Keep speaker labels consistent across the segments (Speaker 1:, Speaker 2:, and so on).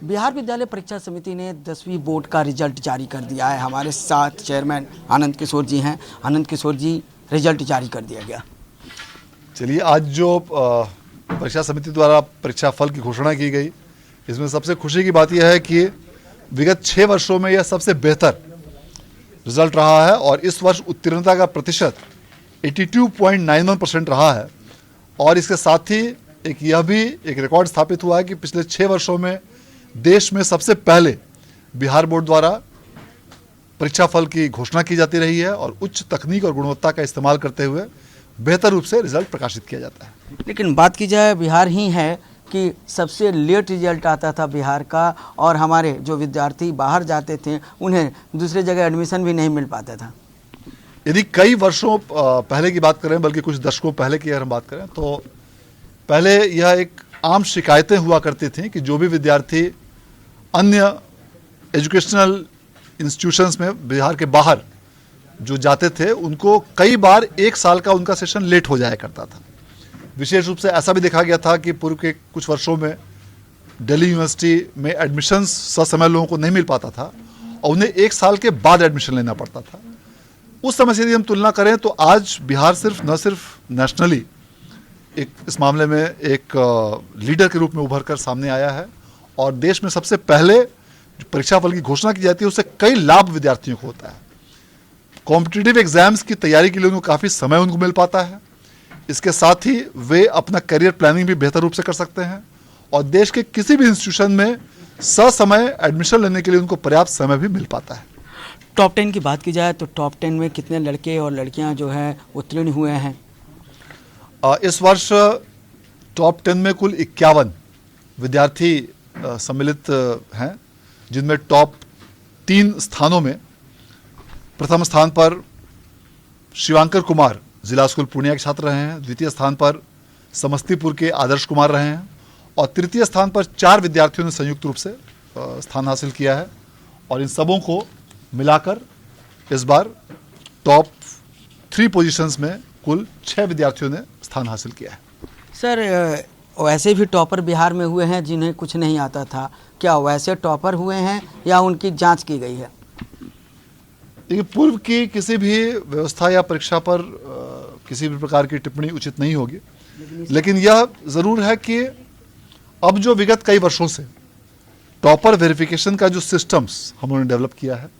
Speaker 1: बिहार विद्यालय परीक्षा समिति ने 10वीं बोर्ड का रिजल्ट जारी कर दिया है। हमारे साथ चेयरमैन आनंद किशोर जी हैं। आनंद किशोर जी, रिजल्ट जारी कर दिया गया।
Speaker 2: चलिए, आज जो परीक्षा समिति द्वारा परीक्षा फल की घोषणा की गई, इसमें सबसे खुशी की बात यह है कि विगत 6 वर्षों में यह सबसे बेहतर रिजल्ट रहा है और इस वर्ष उत्तीर्णता का प्रतिशत 82.91% रहा है। और इसके साथ ही यह भी एक रिकॉर्ड स्थापित हुआ है कि पिछले 6 वर्षों में देश में सबसे पहले बिहार बोर्ड द्वारा परीक्षा फल की घोषणा की जाती रही है और उच्च तकनीक और गुणवत्ता का इस्तेमाल करते हुए बेहतर रूप से रिजल्ट प्रकाशित किया जाता है।
Speaker 1: लेकिन बात की जाए, बिहार ही है कि सबसे लेट रिजल्ट आता था बिहार का, और हमारे जो विद्यार्थी बाहर जाते थे उन्हें दूसरे जगह एडमिशन भी नहीं मिल पाता था।
Speaker 2: यदि कई वर्षों पहले की बात करें, बल्कि कुछ दशकों पहले की अगर हम बात करें, तो पहले यह एक आम शिकायतें हुआ करती थी कि जो भी विद्यार्थी अन्य एजुकेशनल इंस्टीट्यूशंस में बिहार के बाहर जो जाते थे, उनको कई बार 1 साल का उनका सेशन लेट हो जाया करता था। विशेष रूप से ऐसा भी देखा गया था कि पूर्व के कुछ वर्षों में दिल्ली यूनिवर्सिटी में एडमिशन्स ससमय लोगों को नहीं मिल पाता था और उन्हें 1 साल के बाद एडमिशन लेना पड़ता था। उस समय से यदि हम तुलना करें तो आज बिहार न सिर्फ नेशनली इस मामले में एक लीडर के रूप में उभर कर सामने आया है और देश में सबसे पहले जो परीक्षा फल की घोषणा की जाती है उससे कई लाभ विद्यार्थियों को होता है। कॉम्पिटिटिव एग्जाम्स की तैयारी के लिए उनको काफ़ी समय उनको मिल पाता है। इसके साथ ही वे अपना करियर प्लानिंग भी बेहतर रूप से कर सकते हैं और देश के किसी भी इंस्टीट्यूशन में ससमय एडमिशन लेने के लिए उनको पर्याप्त समय भी मिल पाता है।
Speaker 1: टॉप 10 की बात की जाए तो टॉप 10 में कितने लड़के और लड़कियां जो है उत्तीर्ण हुए हैं?
Speaker 2: इस वर्ष टॉप 10 में कुल 51 विद्यार्थी सम्मिलित हैं, जिनमें टॉप 3 स्थानों में प्रथम स्थान पर शिवांकर कुमार जिला स्कूल पूर्णिया के छात्र रहे हैं, द्वितीय स्थान पर समस्तीपुर के आदर्श कुमार रहे हैं और तृतीय स्थान पर 4 विद्यार्थियों ने संयुक्त रूप से स्थान हासिल किया है। और इन सबों को मिलाकर इस बार टॉप 3 पोजीशंस में कुल 6 विद्यार्थियों ने स्थान हासिल किया है।
Speaker 1: सर, वैसे भी टॉपर बिहार में हुए हैं जिन्हें कुछ नहीं आता था, क्या वैसे टॉपर हुए हैं या उनकी जांच की गई है?
Speaker 2: देखिए, पूर्व की किसी भी व्यवस्था या परीक्षा पर किसी भी प्रकार की टिप्पणी उचित नहीं होगी, लेकिन यह ज़रूर है कि अब जो विगत कई वर्षों से टॉपर वेरिफिकेशन का जो सिस्टम्स हम लोगों ने डेवलप किया है,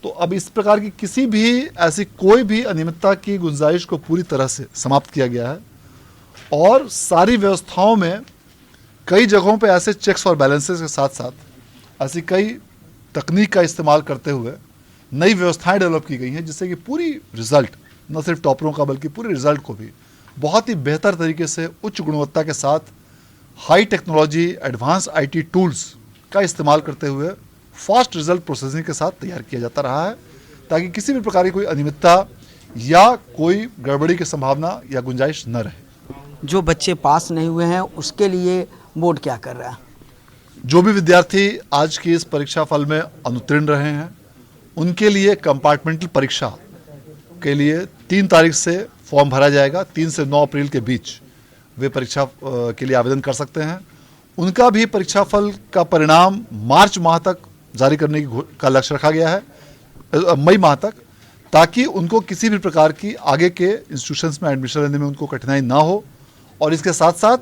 Speaker 2: तो अब इस प्रकार की किसी भी ऐसी कोई भी अनियमितता की गुंजाइश को पूरी तरह से समाप्त किया गया है और सारी व्यवस्थाओं में कई जगहों पे ऐसे चेक्स और बैलेंसेस के साथ साथ ऐसी कई तकनीक का इस्तेमाल करते हुए नई व्यवस्थाएं डेवलप की गई हैं, जिससे कि पूरी रिजल्ट न सिर्फ टॉपरों का बल्कि पूरे रिजल्ट को भी बहुत ही बेहतर तरीके से उच्च गुणवत्ता के साथ high technology advance IT tools का इस्तेमाल करते हुए फास्ट रिजल्ट प्रोसेसिंग के साथ तैयार किया जाता रहा है, ताकि किसी भी प्रकार की कोई अनियमितता या कोई गड़बड़ी की संभावना या गुंजाइश न रहे।
Speaker 1: जो बच्चे पास नहीं हुए हैं उसके लिए बोर्ड क्या कर रहा है?
Speaker 2: जो भी विद्यार्थी आज की इस परीक्षा फल में अनुत्तीर्ण रहे हैं, उनके लिए कंपार्टमेंटल परीक्षा के लिए 3 तारीख से फॉर्म भरा जाएगा। 3 से 9 अप्रैल के बीच वे परीक्षा के लिए आवेदन कर सकते हैं। उनका भी परीक्षा फल का परिणाम मार्च माह तक जारी करने का लक्ष्य रखा गया है, मई माह तक, ताकि उनको किसी भी प्रकार की आगे के इंस्टीट्यूशंस में एडमिशन लेने में उनको कठिनाई ना हो। और इसके साथ साथ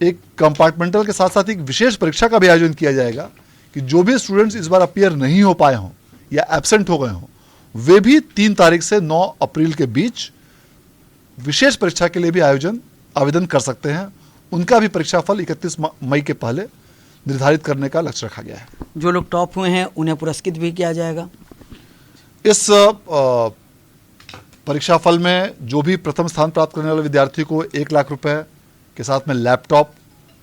Speaker 2: एक कंपार्टमेंटल के साथ साथ एक विशेष परीक्षा का भी आयोजन किया जाएगा कि जो भी स्टूडेंट्स इस बार अपीयर नहीं हो पाए हों या एब्सेंट हो गए हों, वे भी 3 तारीख से 9 अप्रैल के बीच विशेष परीक्षा के लिए भी आवेदन कर सकते हैं। उनका भी परीक्षा फल 31 मई के पहले निर्धारित करने का लक्ष्य रखा गया है।
Speaker 1: जो लोग टॉप हुए हैं उन्हें पुरस्कृत भी किया जाएगा।
Speaker 2: इस परीक्षा फल में जो भी प्रथम स्थान प्राप्त करने वाले विद्यार्थी को 1 लाख रुपए के साथ में लैपटॉप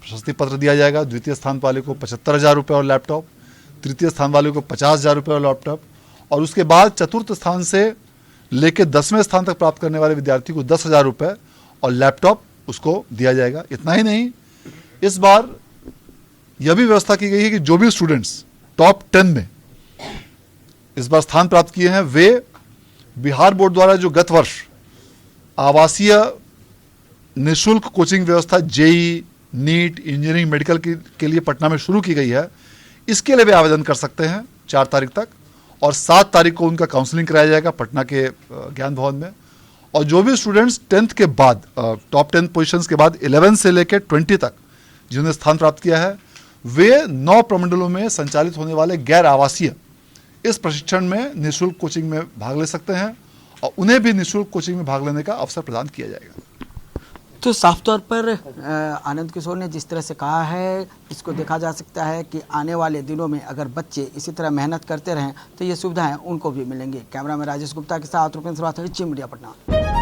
Speaker 2: प्रशस्ति पत्र दिया जाएगा। द्वितीय स्थान वाले को 75,000 रुपये और लैपटॉप, तृतीय स्थान वाले को 50,000 रुपये और लैपटॉप, और उसके बाद चतुर्थ स्थान से लेकर 10वें स्थान तक प्राप्त करने वाले विद्यार्थी को 10,000 रुपये और लैपटॉप उसको दिया जाएगा। इतना ही नहीं, इस बार यह भी व्यवस्था की गई है कि जो भी स्टूडेंट्स टॉप 10 में इस बार स्थान प्राप्त किए हैं, वे बिहार बोर्ड द्वारा जो गत वर्ष आवासीय निःशुल्क कोचिंग व्यवस्था JEE नीट, इंजीनियरिंग, मेडिकल के लिए पटना में शुरू की गई है, इसके लिए भी आवेदन कर सकते हैं 4 तारीख तक। और 7 तारीख को उनका काउंसलिंग कराया जाएगा पटना के ज्ञान भवन में। और जो भी स्टूडेंट्स 10th के बाद, टॉप 10 पोजीशंस के बाद 11 से लेकर 20 तक जिन्होंने स्थान प्राप्त किया है, वे 9 प्रमंडलों में संचालित होने वाले गैर आवासीय इस प्रशिक्षण में निःशुल्क कोचिंग में भाग ले सकते हैं और उन्हें भी निःशुल्क कोचिंग में भाग लेने का अवसर प्रदान किया जाएगा।
Speaker 1: तो साफ तौर पर आनंद किशोर ने जिस तरह से कहा है, इसको देखा जा सकता है कि आने वाले दिनों में अगर बच्चे इसी तरह मेहनत करते रहें तो ये सुविधाएं उनको भी मिलेंगी। कैमरा में राजेश गुप्ता के साथ रुपेंद्र श्रीवास्तव, मीडिया, पटना।